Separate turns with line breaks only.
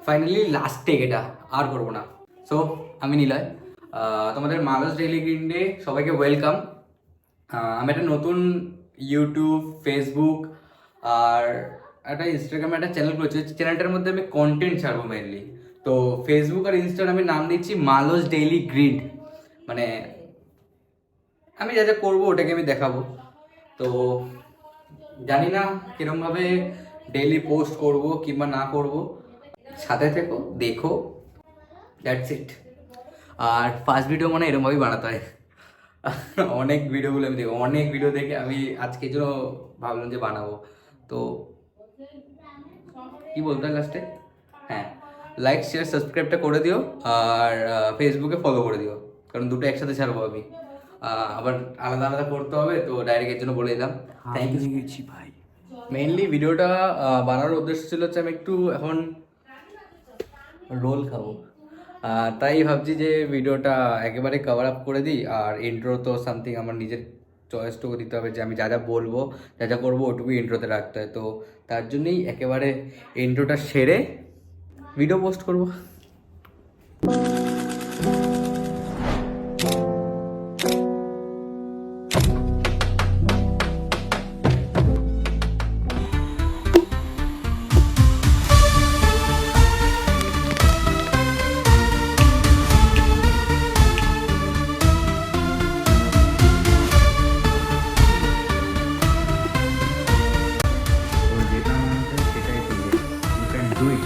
Finally last take এটা আর করবো না। সো আমি নিলয়, তোমাদের মালস ডেইলি গ্রিন্ডে সবাইকে ওয়েলকাম। আমি একটা নতুন ইউটিউব, ফেসবুক আর একটা ইনস্টাগ্রামে একটা চ্যানেল করেছি। চ্যানেলটার মধ্যে আমি কন্টেন্ট ছাড়বো মেনলি। তো ফেসবুক আর ইনস্টাগ্রামে নাম দিচ্ছি মালস ডেইলি গ্রিন্ড। মানে আমি যা যা করবো ওটাকে আমি দেখাবো। তো জানি না কিরমভাবে ডেইলি পোস্ট করব কিংবা না করব, সাথে থেকো, দেখো, দ্যাটস ইট। আর ফার্স্ট ভিডিও মানে এরকমভাবেই বানাতে হয়। অনেক ভিডিওগুলো আমি দেখবো, অনেক ভিডিও দেখে আমি আজকের জন্য ভাবলাম যে বানাবো। তো কি বলতে হয় লাস্টে, হ্যাঁ, লাইক শেয়ার সাবস্ক্রাইবটা করে দিও আর ফেসবুকে ফলো করে দিও, কারণ দুটো একসাথে ছাড়বো আমি। আবার আলাদা আলাদা করতে হবে, তো ডাইরেক্ট এর জন্য বলে দিলাম। থ্যাংক ইউ ভাই। মেইনলি ভিডিওটা বানানোর উদ্দেশ্য ছিল হচ্ছে আমি একটু এখন রোল খাবো, তাই ভাবছি যে ভিডিওটা একেবারে কভার আপ করে দিই। আর ইন্ট্রো তো সামথিং আমার নিজের চয়েসটুকু দিতে হবে, যে আমি যা যা বলবো, যা যা করবো ওটুকু ইন্ট্রোতে রাখতে হয়। তো তার জন্যই একেবারে ইন্ট্রোটা সেরে ভিডিও পোস্ট করবো। যেটা মনে হয় সেটাই করবে, ইউ ক্যান ডু ইট।